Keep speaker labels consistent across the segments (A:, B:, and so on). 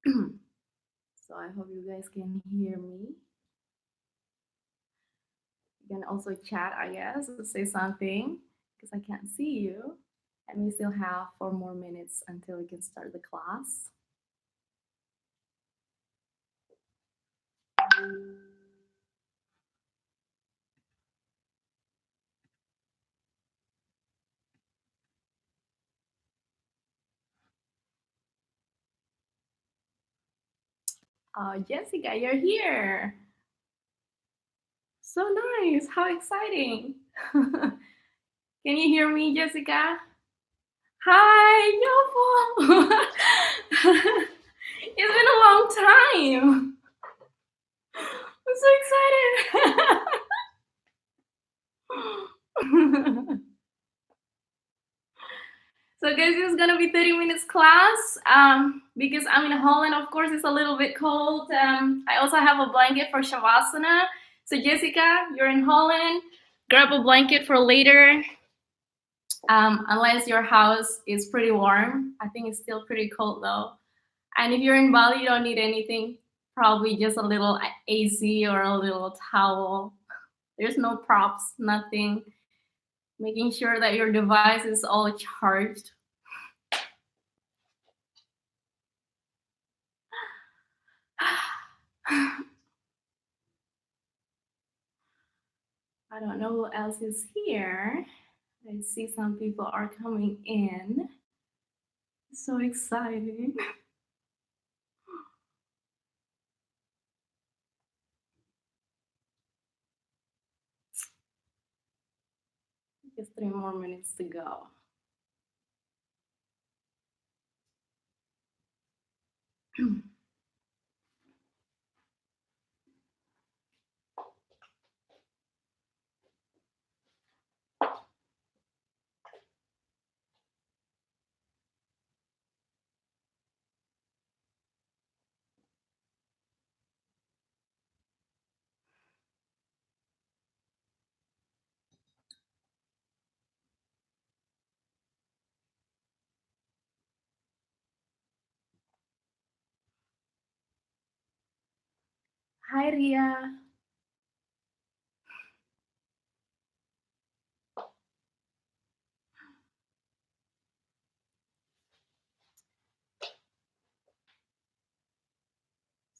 A: So I hope you guys can hear me. You can also chat, I guess, or say something because I can't see you. And we still have 4 more minutes until we can start the class. Jessica, you're here. So nice. How exciting. Can you hear me, Jessica? Hi, Yopo. It's been a long time. I'm so excited. So guys, this is gonna be 30 minutes class. Because I'm in Holland, of course, it's a little bit cold. I also have a blanket for Shavasana. So Jessica, you're in Holland, grab a blanket for later. Unless your house is pretty warm. I think it's still pretty cold though. And if you're in Bali, you don't need anything. Probably just a little AC or a little towel. There's no props, nothing. Making sure that your device is all charged. I don't know who else is here. I see some people are coming in. So exciting. Just 3 more minutes to go. Hi, Ria.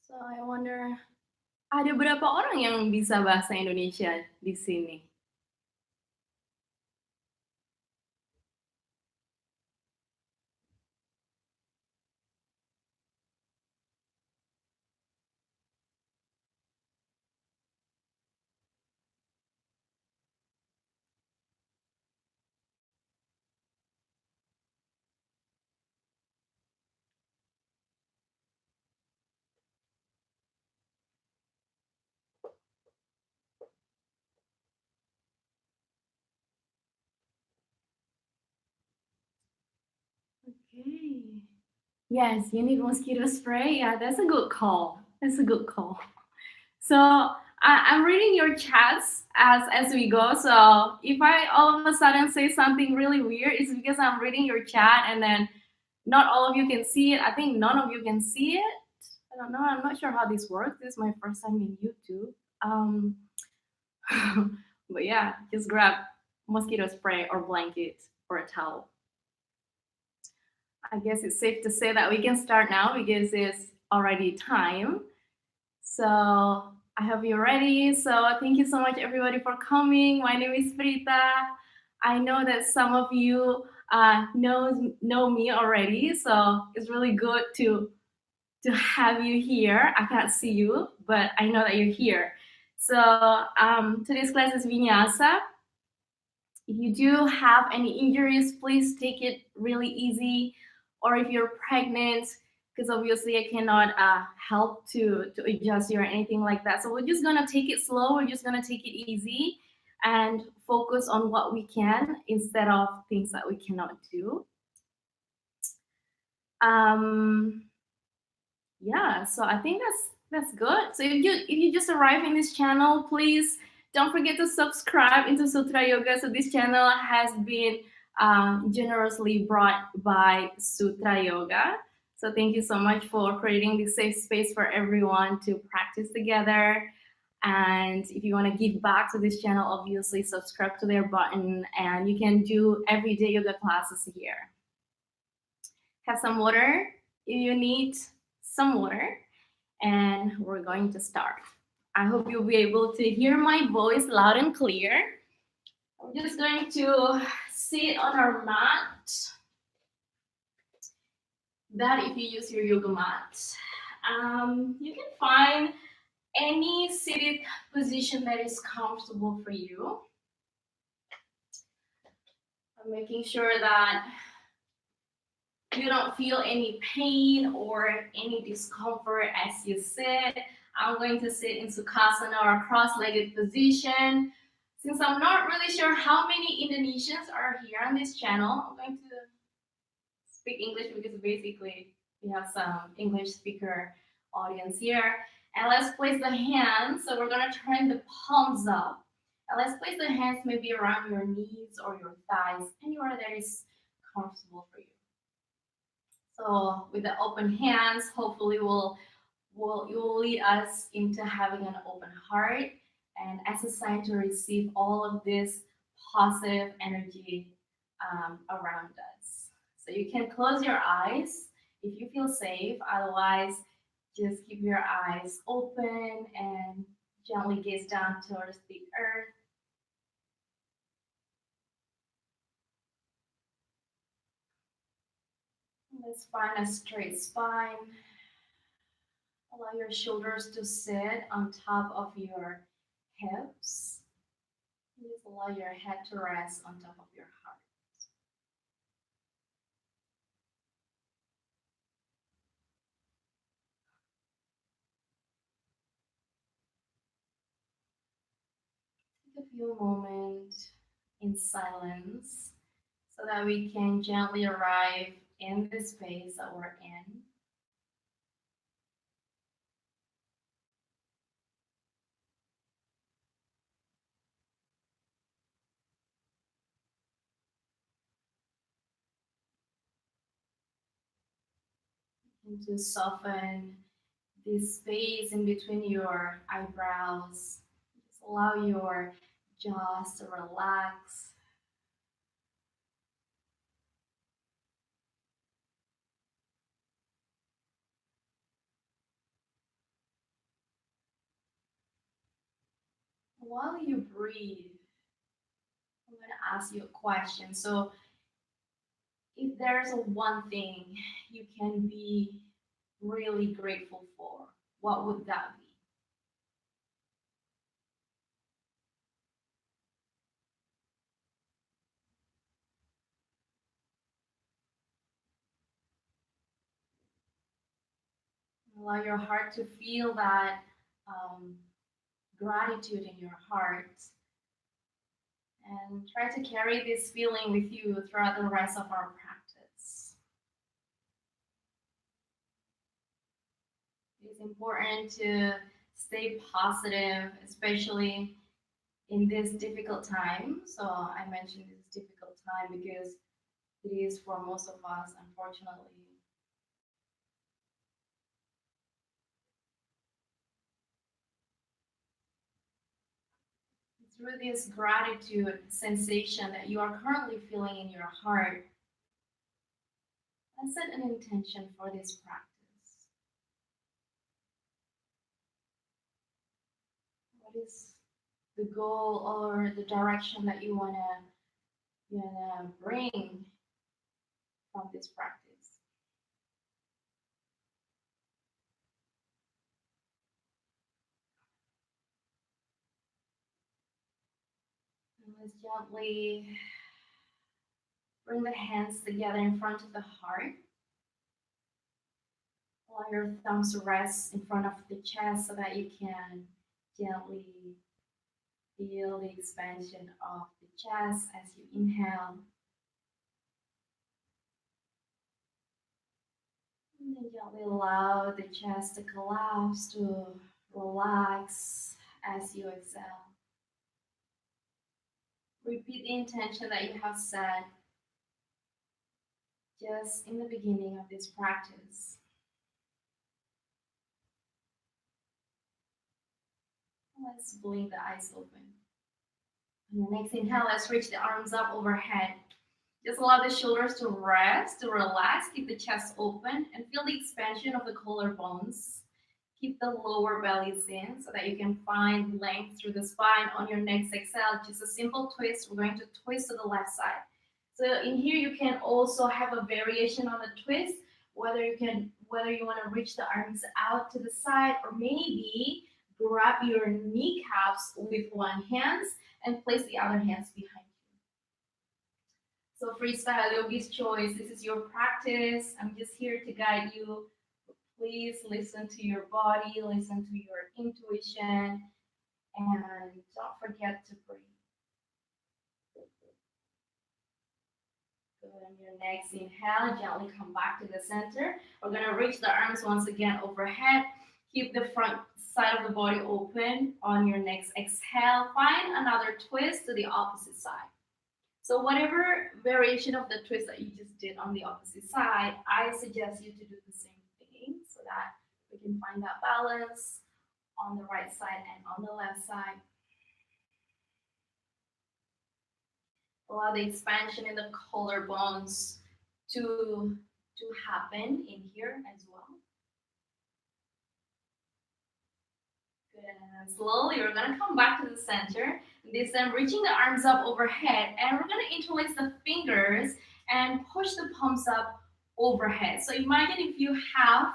A: So I wonder, ada berapa orang yang bisa bahasa Indonesia di sini? Okay. Yes, you need mosquito spray. Yeah, that's a good call. That's a good call. So I'm reading your chats as we go. So if I all of a sudden say something really weird, it's because I'm reading your chat and then not all of you can see it. I think none of you can see it. I don't know. I'm not sure how this works. This is my first time in YouTube. But yeah, just grab mosquito spray or blanket or a towel. I guess it's safe to say that we can start now because it's already time. So I hope you're ready. So thank you so much, everybody, for coming. My name is Pritha. I know that some of you know me already, so it's really good to have you here. I can't see you, but I know that you're here. So today's class is Vinyasa. If you do have any injuries, please take it really easy. Or if you're pregnant, because obviously I cannot help to adjust you or anything like that. So we're just gonna take it slow. We're just gonna take it easy and focus on what we can instead of things that we cannot do. Yeah, so I think that's good. So if you just arrived in this channel, please don't forget to subscribe into Sutra Yoga. So this channel has been generously brought by Sutra Yoga. So thank you so much for creating this safe space for everyone to practice together. And if you want to give back to this channel, obviously subscribe to their button, and you can do everyday yoga classes here. Have some water if you need some water, and we're going to start. I hope you'll be able to hear my voice loud and clear. I'm just going to sit on our mat. That if you use your yoga mat, you can find any seated position that is comfortable for you. I'm making sure that you don't feel any pain or any discomfort as you sit. I'm going to sit in Sukhasana or cross-legged position. Since I'm not really sure how many Indonesians are here on this channel, I'm going to speak English because basically we have some English speaker audience here. And let's place the hands. So we're gonna turn the palms up. And let's place the hands maybe around your knees or your thighs, anywhere that is comfortable for you. So with the open hands, hopefully you will lead us into having an open heart and as a sign to receive all of this positive energy around us. So you can close your eyes if you feel safe. Otherwise, just keep your eyes open and gently gaze down towards the earth. Let's find a straight spine. Allow your shoulders to sit on top of your hips. Just allow your head to rest on top of your heart. Take a few moments in silence so that we can gently arrive in the space that we're in. And to soften this space in between your eyebrows. Just allow your jaws to relax. While you breathe, I'm going to ask you a question. So, if there's a one thing you can be really grateful for, what would that be? Allow your heart to feel that um, gratitude in your heart, and try to carry this feeling with you throughout the rest of our practice. It's important to stay positive, especially in this difficult time. So I mentioned this difficult time because it is for most of us, unfortunately. Through this gratitude sensation that you are currently feeling in your heart, let's set an intention for this practice. What is the goal or the direction that you wanna bring from this practice? And let's gently bring the hands together in front of the heart. Allow your thumbs to rest in front of the chest so that you can gently feel the expansion of the chest as you inhale. And then gently allow the chest to collapse, to relax as you exhale. Repeat the intention that you have set. just in the beginning of this practice. Let's blink the eyes open. On your next inhale, let's reach the arms up overhead. Just allow the shoulders to rest, to relax. Keep the chest open and feel the expansion of the collarbones. Keep the lower bellies in so that you can find length through the spine. On your next exhale, just a simple twist. We're going to twist to the left side. So in here, you can also have a variation on the twist, whether you want to reach the arms out to the side, or maybe grab your kneecaps with one hand and place the other hands behind you. So freestyle yogi's choice. This is your practice. I'm just here to guide you. Please listen to your body, listen to your intuition, and don't forget to breathe. Good. On your next inhale, gently come back to the center. We're going to reach the arms once again overhead. Keep the front side of the body open. On your next exhale, find another twist to the opposite side. So whatever variation of the twist that you just did on the opposite side, I suggest you to do the same thing so that we can find that balance on the right side and on the left side. Allow the expansion in the collarbones to happen in here as well. Good. And slowly, we're going to come back to the center. This time, reaching the arms up overhead, and we're going to interlace the fingers and push the palms up overhead. So imagine if you have,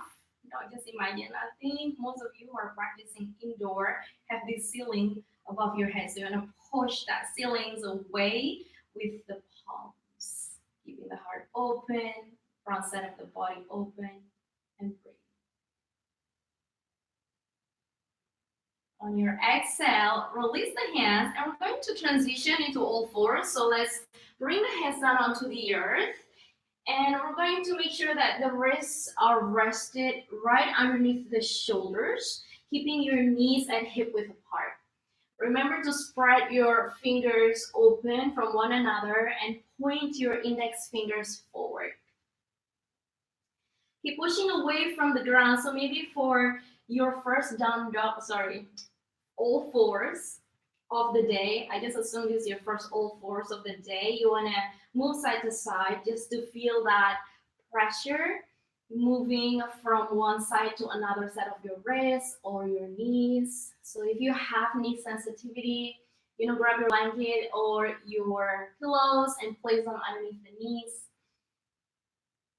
A: just imagine, I think most of you who are practicing indoor have this ceiling above your head. So you're going to push that ceilings away with the palms, keeping the heart open, front side of the body open, and breathe. On your exhale, release the hands, and we're going to transition into all fours. So let's bring the hands down onto the earth, and we're going to make sure that the wrists are rested right underneath the shoulders, keeping your knees and hip width apart. Remember to spread your fingers open from one another and point your index fingers forward. Keep pushing away from the ground. So maybe for your first down dog, all fours of the day, I just assume this is your first all fours of the day. You want to move side to side just to feel that pressure moving from one side to another side of your wrists or your knees. So if you have knee sensitivity, grab your blanket or your pillows and place them underneath the knees,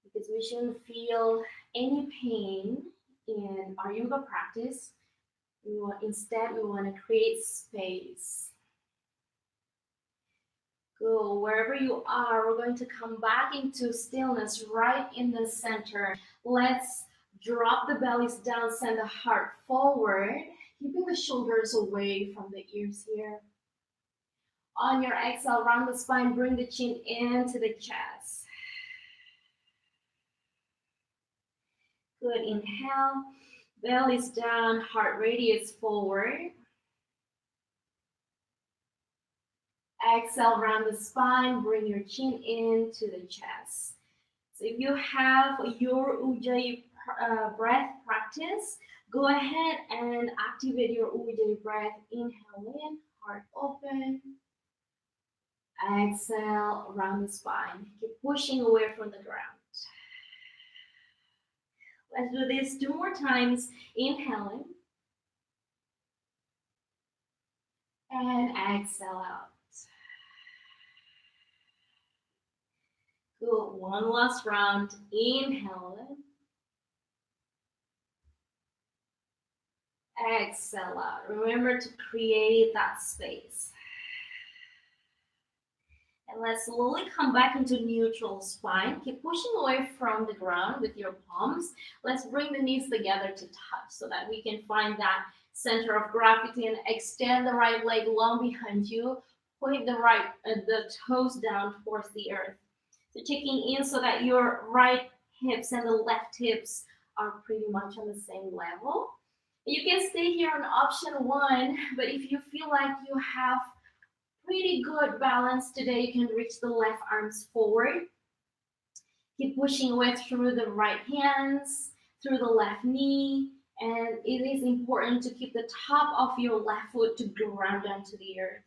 A: because we shouldn't feel any pain in our yoga practice. Instead, we want to create space. Go wherever you are. We're going to come back into stillness right in the center. Let's drop the bellies down, send the heart forward, keeping the shoulders away from the ears here. On your exhale, round the spine, bring the chin into the chest. Good. Inhale, belly's down, heart radiates forward. Exhale, round the spine, bring your chin into the chest. So if you have your Ujjayi breath practice, go ahead and activate your Ujjayi breath. Inhale in, heart open. Exhale, round the spine. Keep pushing away from the ground. Let's do this 2 more times. Inhaling. And exhale out. Good. One last round. Inhale in. Exhale out. Remember to create that space. And let's slowly come back into neutral spine. Keep pushing away from the ground with your palms. Let's bring the knees together to touch so that we can find that center of gravity and extend the right leg long behind you. Point the toes down towards the earth. So checking in so that your right hips and the left hips are pretty much on the same level. You can stay here on option 1, but if you feel like you have pretty good balance today, you can reach the left arms forward Keep pushing away through the right hands, through the left knee, and it is important to keep the top of your left foot to ground down to the earth.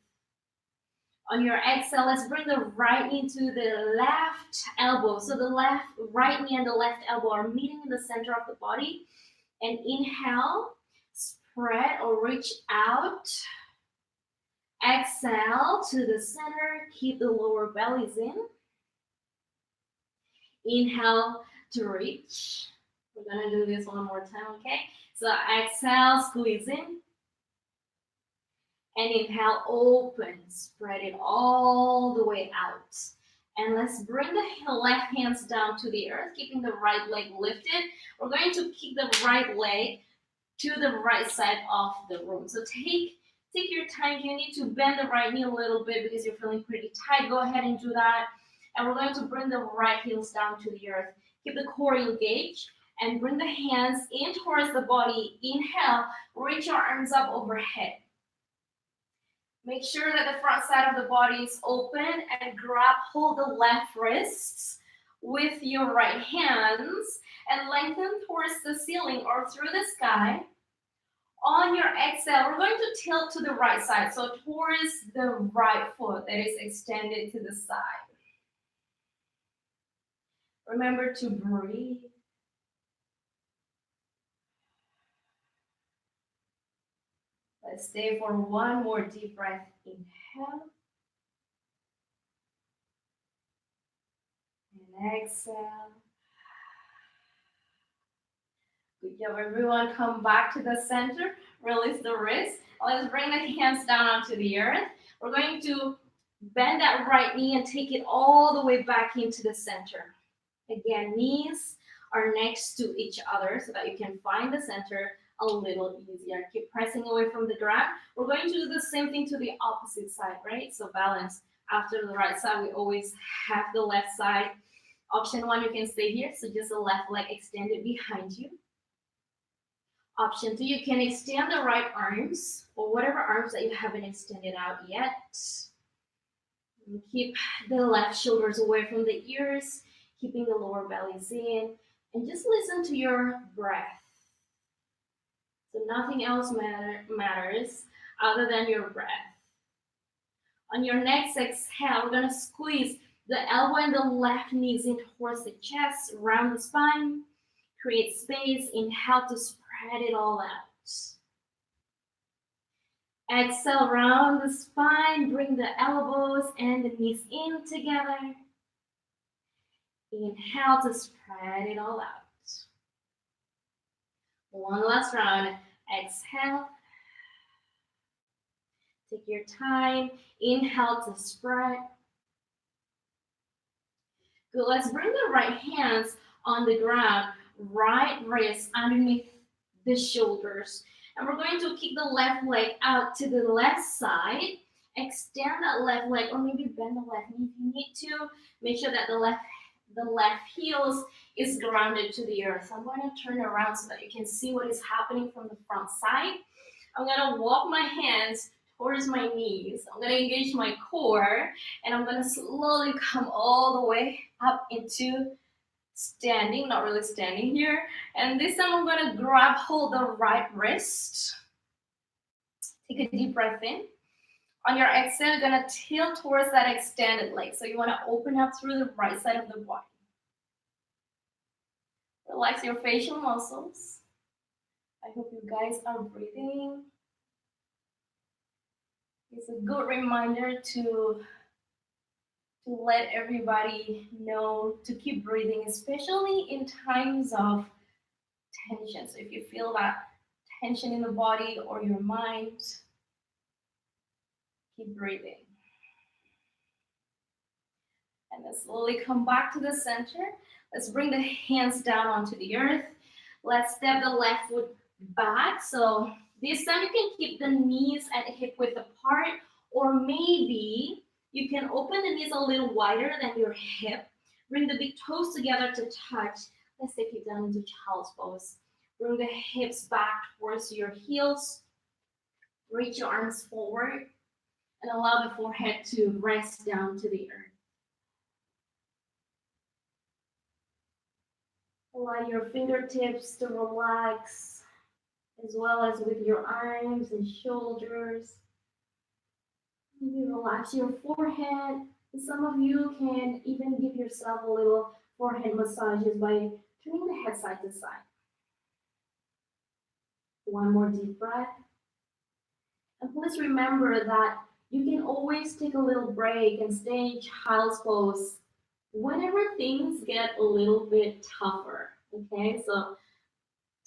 A: On your exhale, let's bring the right knee to the left elbow. So the right knee and the left elbow are meeting in the center of the body. And inhale, spread or reach out. Exhale to the center, keep the lower bellies in. Inhale to reach. We're gonna do this one more time, okay? So exhale, squeeze in. And inhale, open, spread it all the way out. And let's bring the left hands down to the earth, keeping the right leg lifted. We're going to keep the right leg to the right side of the room. So take your time. You need to bend the right knee a little bit because you're feeling pretty tight. Go ahead and do that. And we're going to bring the right heels down to the earth. Keep the core engaged and bring the hands in towards the body. Inhale, reach your arms up overhead. Make sure that the front side of the body is open and hold the left wrists with your right hands and lengthen towards the ceiling or through the sky. On your exhale, we're going to tilt to the right side, so towards the right foot that is extended to the side. Remember to breathe. Let's stay for one more deep breath. Inhale. And exhale. Good job, everyone. Come back to the center. Release the wrist. Let's bring the hands down onto the earth. We're going to bend that right knee and take it all the way back into the center. Again, knees are next to each other so that you can find the center a little easier. Keep pressing away from the ground. We're going to do the same thing to the opposite side, right? So balance. After the right side, we always have the left side. Option 1, you can stay here. So just the left leg extended behind you. Option 2, you can extend the right arms or whatever arms that you haven't extended out yet. And keep the left shoulders away from the ears, keeping the lower bellies in, and just listen to your breath. So nothing else matters other than your breath. On your next exhale, we're going to squeeze the elbow and the left knees in towards the chest, round the spine, create space. Inhale to spread it all out. Exhale, round the spine, bring the elbows and the knees in together. Inhale to spread it all out. One last round. Exhale. Take your time. Inhale to spread. Good. Let's bring the right hands on the ground. Right wrist underneath the shoulders. And we're going to kick the left leg out to the left side. Extend that left leg, or maybe bend the left knee if you need to. Make sure that the left heels is grounded to the earth. I'm going to turn around so that you can see what is happening from the front side. I'm going to walk my hands towards my knees. I'm going to engage my core, and I'm going to slowly come all the way up into standing, not really standing here. And this time I'm going to hold the right wrist. Take a deep breath in. On your exhale, you're going to tilt towards that extended leg. So you want to open up through the right side of the body. Relax your facial muscles. I hope you guys are breathing. It's a good reminder to let everybody know to keep breathing, especially in times of tension. So if you feel that tension in the body or your mind, keep breathing. And then slowly come back to the center. Let's bring the hands down onto the earth. Let's step the left foot back. So this time you can keep the knees and hip width apart, or maybe you can open the knees a little wider than your hip. Bring the big toes together to touch. Let's take it down into child's pose. Bring the hips back towards your heels. Reach your arms forward and allow the forehead to rest down to the earth. Allow your fingertips to relax, as well as with your arms and shoulders. Maybe relax your forehead. Some of you can even give yourself a little forehead massages by turning the head side to side. One more deep breath. And please remember that you can always take a little break and stay in child's pose whenever things get a little bit tougher. Okay, so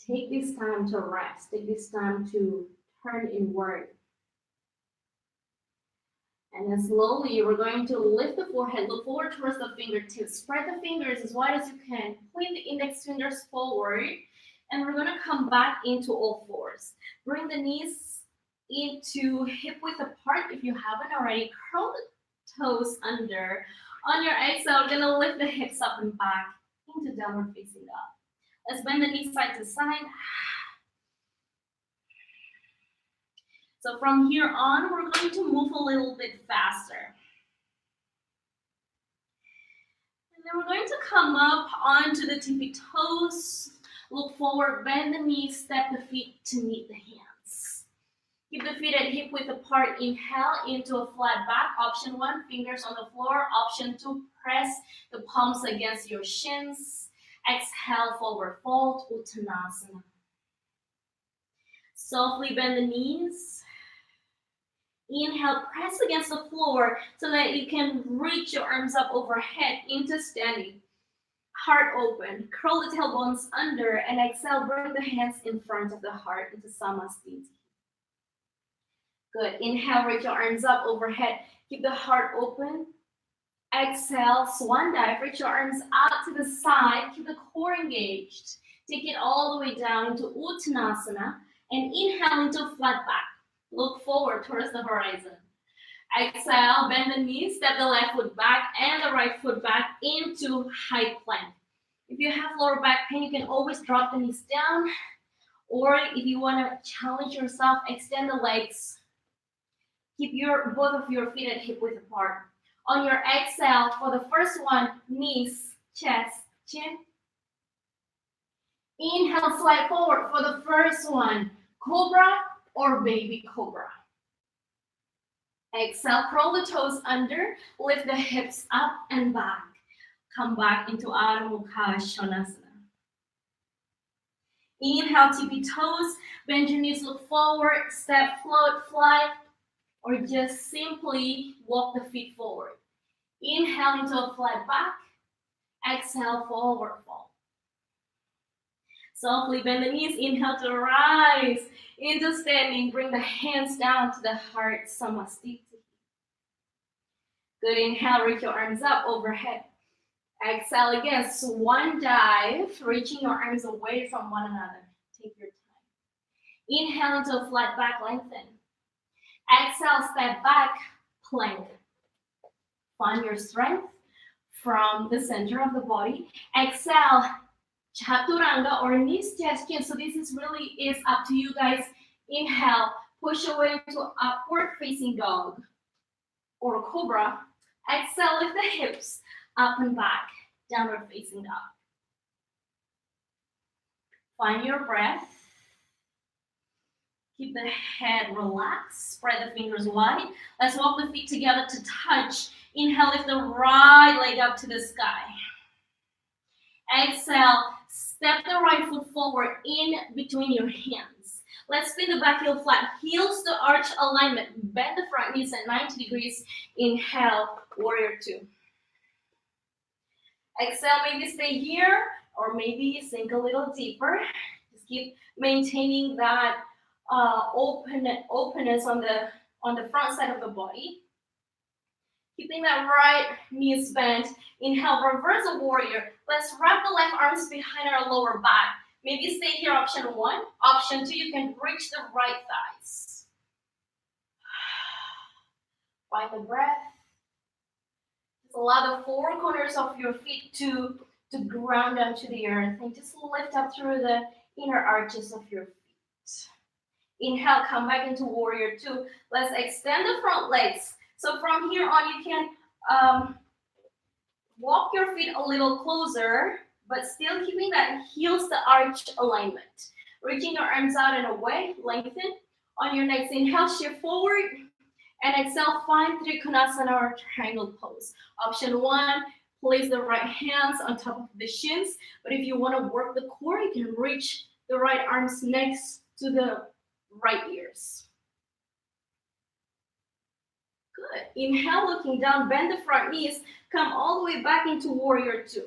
A: take this time to rest, take this time to turn inward. And then slowly we're going to lift the forehead, look forward towards the fingertips, spread the fingers as wide as you can, point the index fingers forward, and we're going to come back into all fours. Bring the knees into hip width apart if you haven't already. Curl the toes under. On your exhale, we're going to lift the hips up and back into downward facing dog. Let's bend the knees side to side. So from here on, we're going to move a little bit faster. And then we're going to come up onto the tippy toes, look forward, bend the knees, step the feet to meet the hands. Keep the feet at hip width apart. Inhale into a flat back. Option 1, fingers on the floor. Option 2, press the palms against your shins. Exhale, forward fold, Uttanasana. Softly bend the knees. Inhale, press against the floor so that you can reach your arms up overhead into standing. Heart open, curl the tailbones under, and exhale, bring the hands in front of the heart into Samasthiti. Good, inhale, reach your arms up overhead. Keep the heart open. Exhale, swan dive, reach your arms out to the side. Keep the core engaged. Take it all the way down into Uttanasana, and inhale into flat back. Look forward towards the horizon. Exhale, bend the knees, step the left foot back and the right foot back into high plank. If you have lower back pain, you can always drop the knees down. Or if you want to challenge yourself, extend the legs. Keep both of your feet at hip width apart. On your exhale, for the first one, knees, chest, chin. Inhale, slide forward for the first one, cobra or baby cobra. Exhale, curl the toes under, lift the hips up and back. Come back into Adho Mukha Svanasana. Inhale, tippy toes, bend your knees, look forward, step, float, fly, or just simply walk the feet forward. Inhale into a flat back, exhale, forward fold. Softly bend the knees, inhale to rise into standing. Bring the hands down to the heart, Samasthiti. Good, inhale, reach your arms up overhead. Exhale again, swan dive, reaching your arms away from one another. Take your time. Inhale into a flat back, lengthen. Exhale, step back, plank. Find your strength from the center of the body. Exhale, chaturanga or knees, chest, chin. So this is up to you guys. Inhale, push away to upward facing dog or cobra. Exhale, lift the hips up and back, downward facing dog. Find your breath. Keep the head relaxed. Spread the fingers wide. Let's walk the feet together to touch. Inhale, lift the right leg up to the sky. Exhale, step the right foot forward in between your hands. Let's spin the back heel flat. Heels to arch alignment. Bend the front knees at 90 degrees. Inhale, warrior 2. Exhale, maybe stay here or maybe sink a little deeper. Just keep maintaining that openness on the front side of the body. Keeping that right knees bent. Inhale, reverse a warrior. Let's wrap the left arms behind our lower back. Maybe stay here, option 1. Option 2, you can reach the right thighs. Find the breath. Just allow the four corners of your feet to ground onto the earth. And just lift up through the inner arches of your feet. Inhale, come back into warrior 2. Let's extend the front legs. So from here on, you can walk your feet a little closer, but still keeping that heels to arch alignment. Reaching your arms out and away, lengthen. On your next inhale, shift forward, and exhale, find Trikonasana or triangle pose. Option 1, place the right hands on top of the shins, but if you want to work the core, you can reach the right arms next to the right ears. Good. Inhale, looking down, bend the front knees, come all the way back into warrior 2.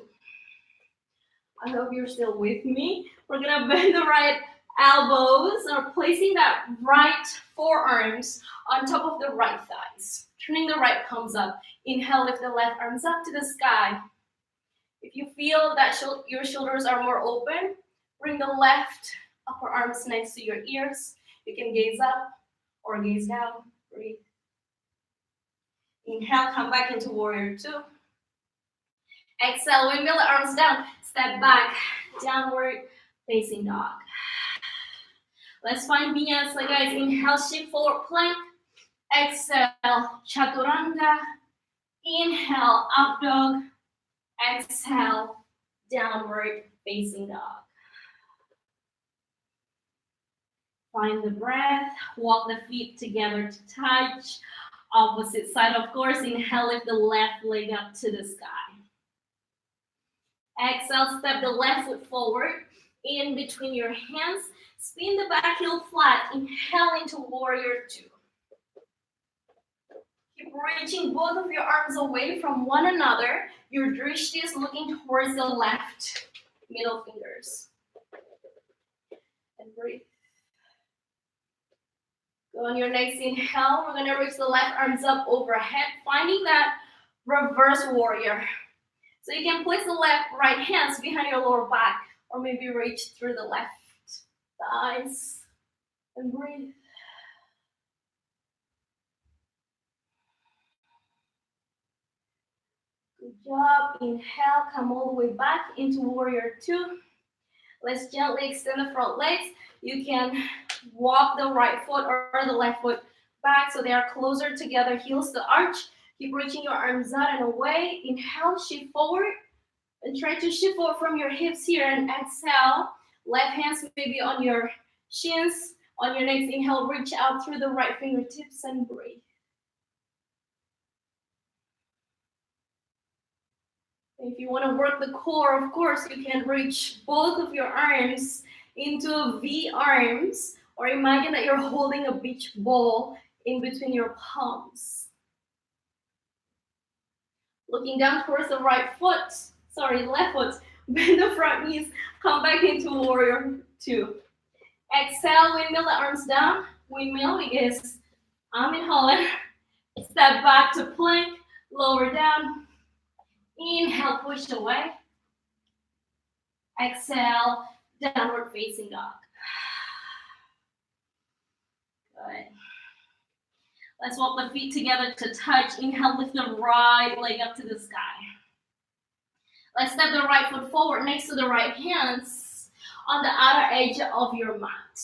A: I hope you're still with me. We're gonna bend the right elbows or placing that right forearms on top of the right thighs. Turning the right palms up. Inhale, lift the left arms up to the sky. If you feel that your shoulders are more open, bring the left upper arms next to your ears. You can gaze up or gaze down. Breathe. Inhale, come back into warrior 2. Exhale, windmill the arms down. Step back, downward facing dog. Let's find Vinyasa, guys. Inhale, shift forward plank. Exhale, chaturanga. Inhale, up dog. Exhale, downward facing dog. Find the breath. Walk the feet together to touch. Opposite side, of course. Inhale, lift the left leg up to the sky. Exhale, step the left foot forward. In between your hands. Spin the back heel flat. Inhale into warrior 2. Keep reaching both of your arms away from one another. Your drishti is looking towards the left middle fingers. And breathe. Go on your next inhale. We're going to reach the left arms up overhead, finding that reverse warrior. So you can place the right hands behind your lower back, or maybe reach through the left thighs. And breathe. Good job. Inhale, come all the way back into warrior 2. Let's gently extend the front legs. You can walk the right foot or the left foot back so they are closer together, heels to arch. Keep reaching your arms out and away. Inhale, shift forward. And try to shift forward from your hips here. And exhale, left hands maybe on your shins. On your next inhale, reach out through the right fingertips and breathe. If you want to work the core, of course, you can reach both of your arms into V arms, or imagine that you're holding a beach ball in between your palms. Looking down towards the left foot, bend the front knees, come back into warrior 2. Exhale, windmill the arms down, windmill because I'm in Holland. Step back to plank, lower down. Inhale, push away. Exhale, downward facing dog. Good. Let's walk the feet together to touch. Inhale, lift the right leg up to the sky. Let's step the right foot forward next to the right hands on the outer edge of your mat.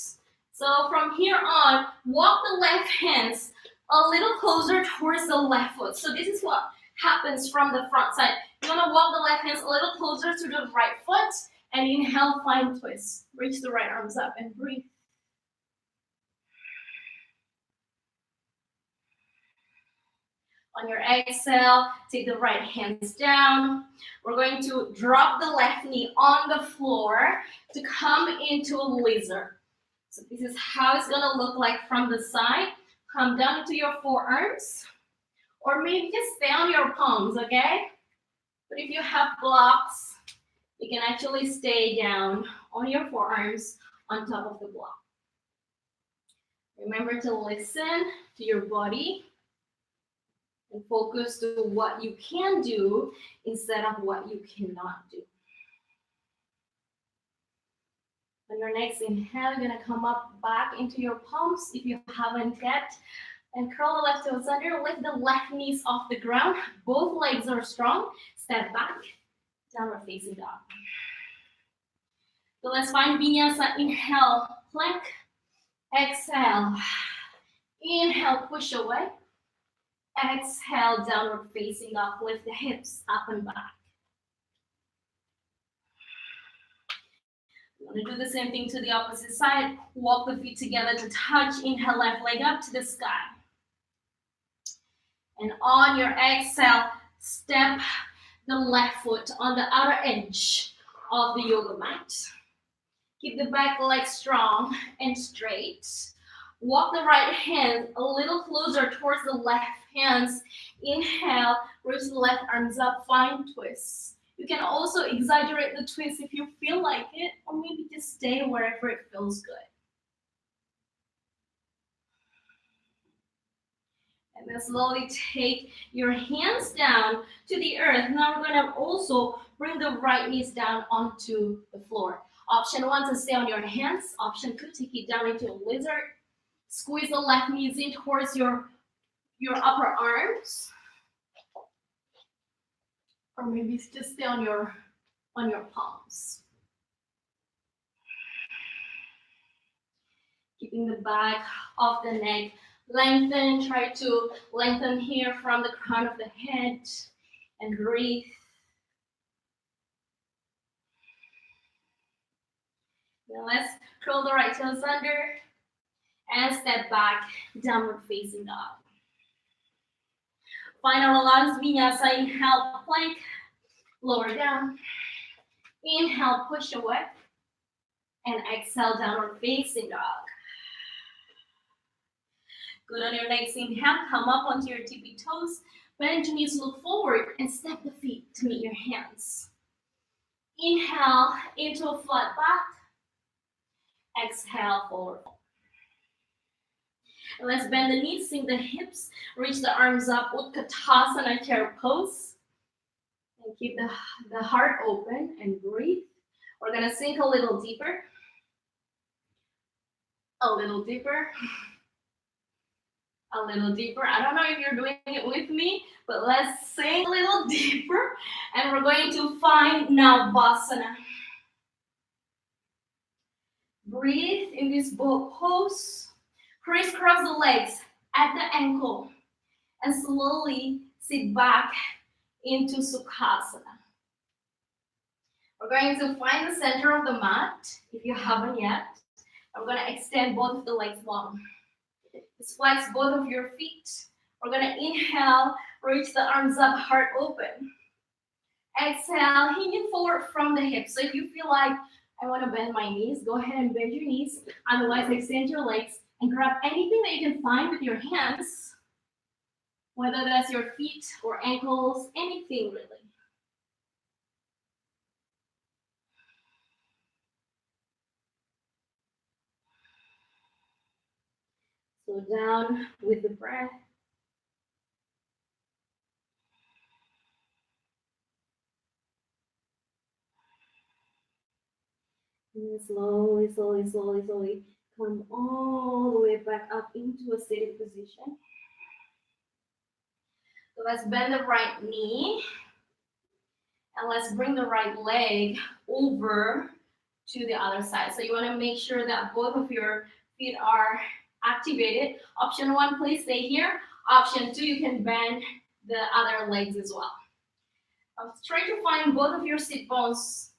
A: So from here on, walk the left hands a little closer towards the left foot. So this is what happens from the front side. You want to walk the left hands a little closer to the right foot and inhale, find twist. Reach the right arms up and breathe. On your exhale, take the right hands down. We're going to drop the left knee on the floor to come into a lizard. So this is how it's going to look like from the side. Come down into your forearms. Or maybe just stay on your palms, okay? But if you have blocks, you can actually stay down on your forearms on top of the block. Remember to listen to your body and focus to what you can do instead of what you cannot do. On your next inhale, you're gonna come up back into your palms if you haven't yet. And curl the left toes under, lift the left knees off the ground. Both legs are strong. Step back, downward facing dog. So let's find Vinyasa. Inhale, plank. Exhale. Inhale, push away. Exhale, downward facing dog. Lift the hips up and back. I'm going to do the same thing to the opposite side. Walk the feet together to touch. Inhale, left leg up to the sky. And on your exhale, step the left foot on the outer edge of the yoga mat. Keep the back leg strong and straight. Walk the right hand a little closer towards the left hands. Inhale, reach the left arms up, find twist. You can also exaggerate the twist if you feel like it, or maybe just stay wherever it feels good. And then slowly take your hands down to the earth. Now we're going to also bring the right knees down onto the floor. Option 1 to stay on your hands. Option 2, take it down into a lizard. Squeeze the left knees in towards your upper arms. Or maybe just stay on your palms. Keeping the back of the neck lengthen. Try to lengthen here from the crown of the head and breathe. Now let's curl the right toes under and step back, downward facing dog. Final Relaxed Vinyasa. Inhale, plank, lower down. Inhale, push away. And exhale, downward facing dog. Good on your legs. Inhale, come up onto your tippy toes. Bend your knees, look forward, and step the feet to meet your hands. Inhale into a flat back. Exhale, forward. And let's bend the knees, sink the hips, reach the arms up, Uttanasana chair pose. And keep the heart open and breathe. We're gonna sink a little deeper. A little deeper. A little deeper. I don't know if you're doing it with me, but let's sink a little deeper. And we're going to find Navasana. Breathe in this boat pose. Crisscross the legs at the ankle. And slowly sit back into Sukhasana. We're going to find the center of the mat, if you haven't yet. I'm going to extend both of the legs long. Just flex both of your feet. We're going to inhale, reach the arms up, heart open. Exhale, hinging forward from the hips. So if you feel like I want to bend my knees, go ahead and bend your knees. Otherwise, extend your legs and grab anything that you can find with your hands, whether that's your feet or ankles, anything really. So down with the breath. And slowly, slowly, slowly, slowly come all the way back up into a seated position. So let's bend the right knee. And let's bring the right leg over to the other side. So you want to make sure that both of your feet are activated. Option 1, please stay here. Option 2, you can bend the other legs as well. Try to find both of your sit bones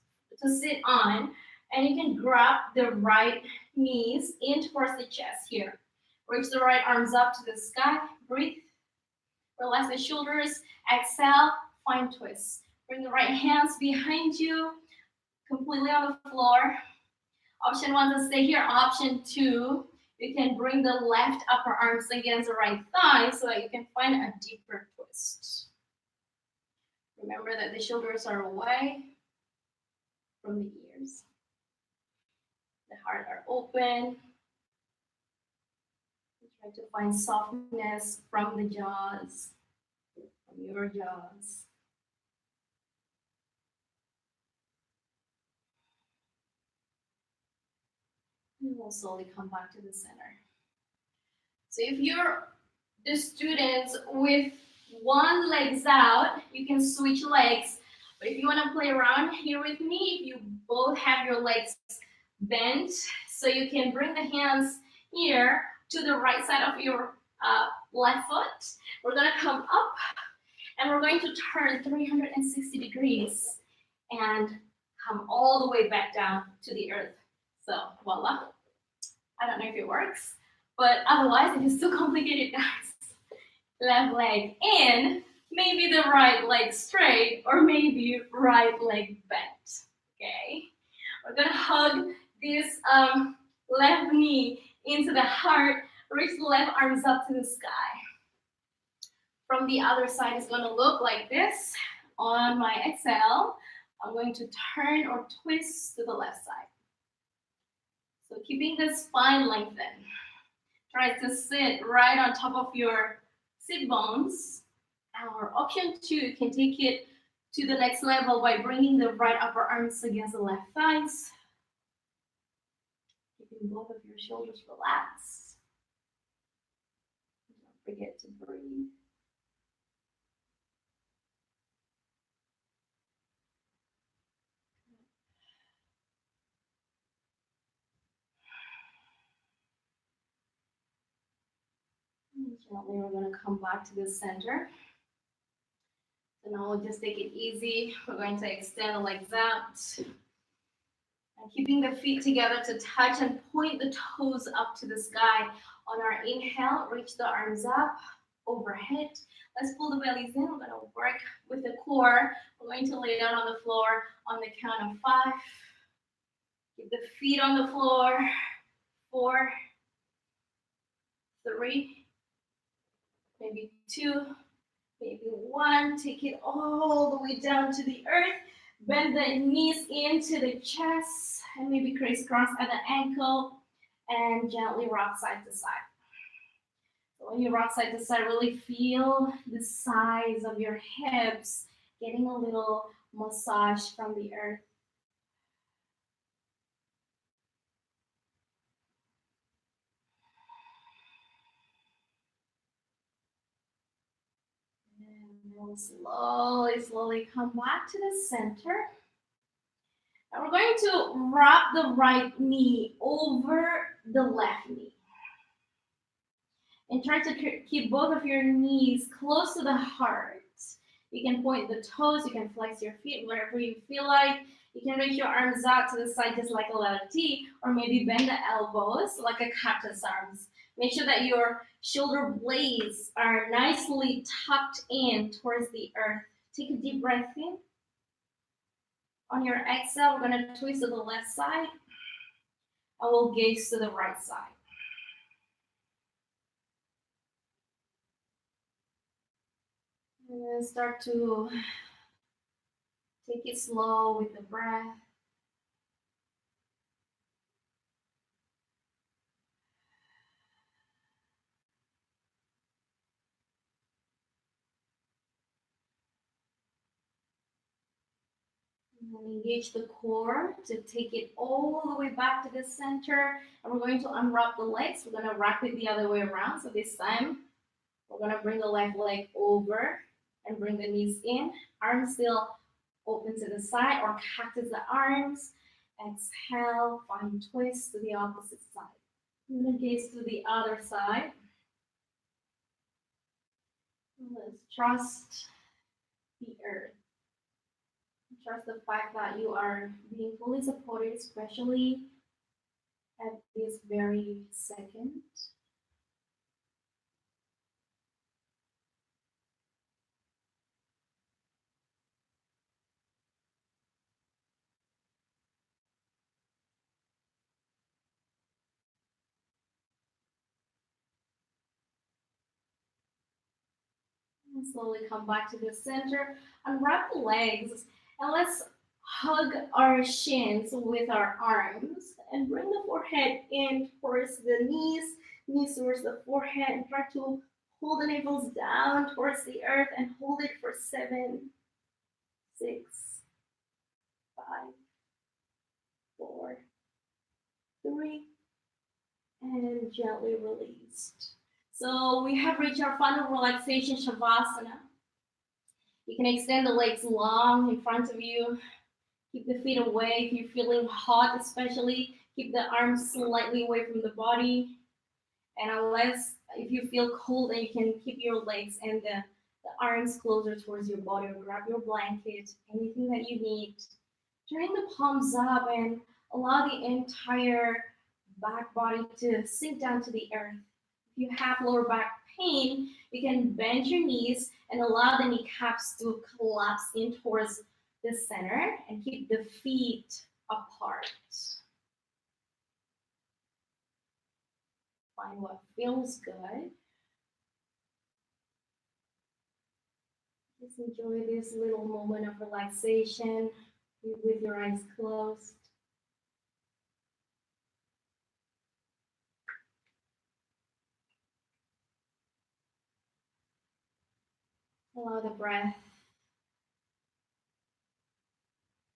A: to sit on, and you can grab the right knees in towards the chest here. Reach the right arms up to the sky. Breathe. Relax the shoulders. Exhale. Find twist. Bring the right hands behind you, completely on the floor. Option 1 to stay here. Option 2, you can bring the left upper arms against the right thigh so that you can find a deeper twist. Remember that the shoulders are away from the ears. The heart are open. Try to find softness from the jaws, from your jaws. And we'll slowly come back to the center. So if you're the students with one leg's out, you can switch legs. But if you want to play around here with me, if you both have your legs bent, so you can bring the hands here to the right side of your left foot. We're going to come up and we're going to turn 360 degrees and come all the way back down to the earth. So voila. I don't know if it works, but otherwise, if it's too complicated, guys, left leg in, maybe the right leg straight, or maybe right leg bent. Okay, we're gonna hug this left knee into the heart, reach the left arms up to the sky. From the other side, it's gonna look like this. On my exhale, I'm going to turn or twist to the left side. So keeping the spine lengthened. Try to sit right on top of your sit bones. Or option 2, you can take it to the next level by bringing the right upper arms against the left thighs. Keeping both of your shoulders relaxed. Don't forget to breathe. Gently, we're going to come back to the center. So now we'll just take it easy. We're going to extend the legs out. And keeping the feet together to touch and point the toes up to the sky. On our inhale, reach the arms up, overhead. Let's pull the bellies in. We're going to work with the core. We're going to lay down on the floor on the count of 5. Keep the feet on the floor. 4, 3, maybe 2, maybe 1. Take it all the way down to the earth. Bend the knees into the chest and maybe crisscross at the ankle and gently rock side to side. So when you rock side to side, really feel the size of your hips getting a little massage from the earth. And we'll slowly come back to the center. And we're going to wrap the right knee over the left knee. And try to keep both of your knees close to the heart. You can point the toes, you can flex your feet wherever you feel like. You can reach your arms out to the side just like a letter T, or maybe bend the elbows like a cactus arms. Make sure that your shoulder blades are nicely tucked in towards the earth. Take a deep breath in. On your exhale, we're going to twist to the left side, and we'll gaze to the right side. And then start to take it slow with the breath. And engage the core to take it all the way back to the center. And we're going to unwrap the legs. We're going to wrap it the other way around. So this time, we're going to bring the left leg over and bring the knees in. Arms still open to the side or cactus the arms. Exhale, find twist to the opposite side. And then gaze to the other side. Let's trust the earth. Trust the fact that you are being fully supported, especially at this very second. And slowly come back to the center. Unwrap the legs and let's hug our shins with our arms and bring the forehead in towards the knees towards the forehead, and try to pull the navels down towards the earth and hold it for 7, 6, 5, 4, 3, and gently released. So we have reached our final relaxation shavasana. You can extend the legs long in front of you. Keep the feet away. If you're feeling hot especially, keep the arms slightly away from the body. And unless if you feel cold, then you can keep your legs and the arms closer towards your body, or grab your blanket, anything that you need. Turning the palms up and Allow the entire back body to sink down to the earth. If you have lower back pain, you can bend your knees and allow the kneecaps to collapse in towards the center and keep the feet apart. Find what feels good. Just enjoy this little moment of relaxation with your eyes closed. Allow the breath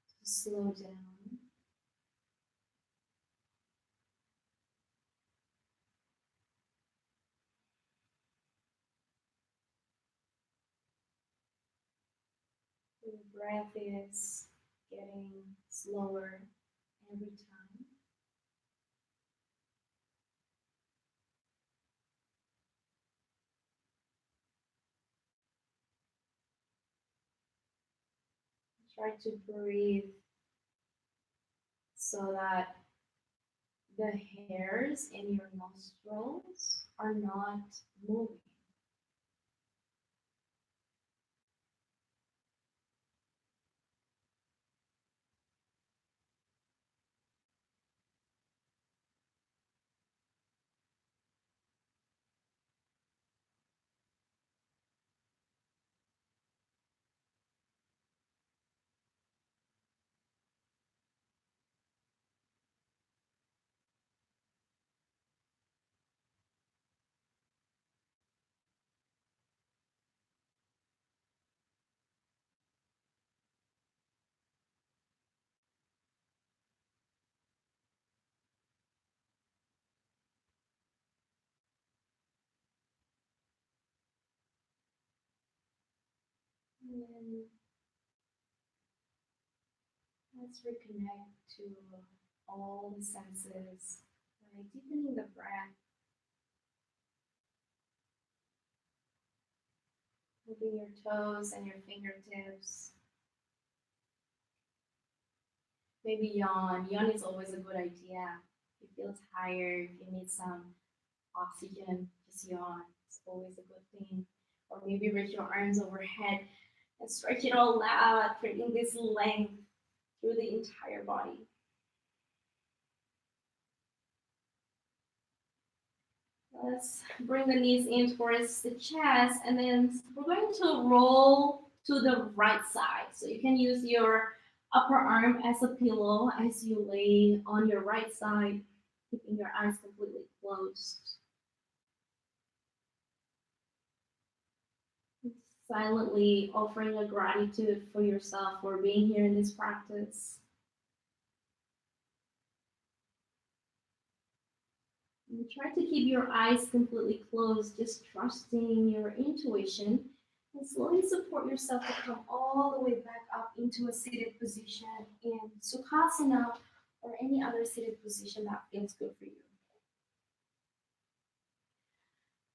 A: to slow down. The breath is getting slower every time. Try to breathe so that the hairs in your nostrils are not moving. And then let's reconnect to all the senses by deepening the breath, moving your toes and your fingertips. Maybe yawn. Yawn is always a good idea. If you feel tired, if you need some oxygen, just yawn. It's always a good thing. Or maybe reach your arms overhead and stretch it all out, creating this length through the entire body. Let's bring the knees in towards the chest, and then we're going to roll to the right side. So you can use your upper arm as a pillow as you lay on your right side, keeping your eyes completely closed. Silently offering a gratitude for yourself for being here in this practice. And try to keep your eyes completely closed, just trusting your intuition, and slowly support yourself to come all the way back up into a seated position in Sukhasana or any other seated position that feels good for you.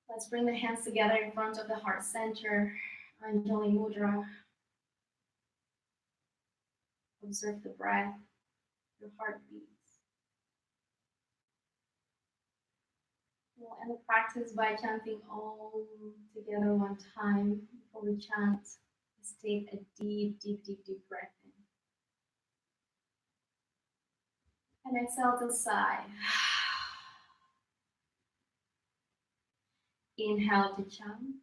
A: Let's bring the hands together in front of the heart center, Anjali Mudra. Observe the breath, your heartbeats. We'll end the practice by chanting Om together one time. Before we chant, let's take a deep, deep, deep, deep breath in. And exhale to sigh. Inhale to chant.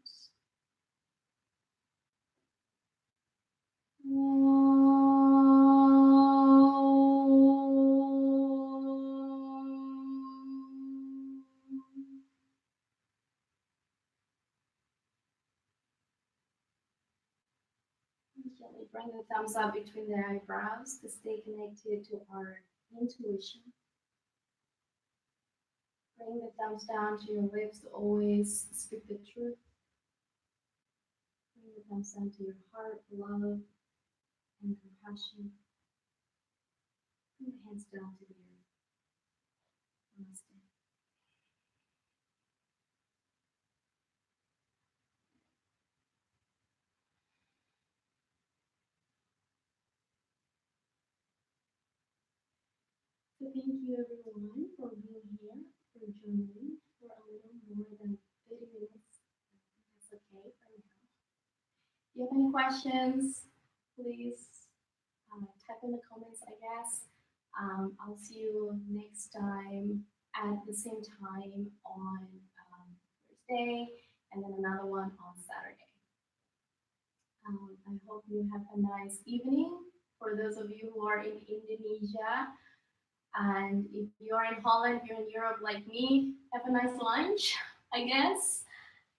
A: Gently bring the thumbs up between the eyebrows to stay connected to our intuition. Bring the thumbs down to your lips to always speak the truth. Bring the thumbs down to your heart, love, and compassion. Bring the hands down to the earth. Namaste. So thank you everyone for being here, for joining for a little more than 30 minutes. That's okay for now. If you have any questions, please type in the comments, I guess. I'll see you next time at the same time on Thursday and then another one on Saturday. I hope you have a nice evening. For those of you who are in Indonesia, and if you're in Holland, if you're in Europe like me, have a nice lunch, I guess.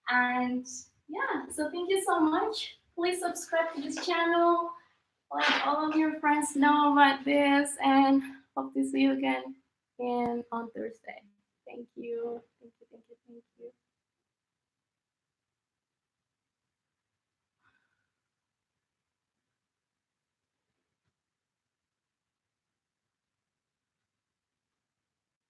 A: And yeah, so thank you so much. Please subscribe to this channel. Let all of your friends know about this, and hope to see you again on Thursday. Thank you. Thank you. Thank you. Thank you.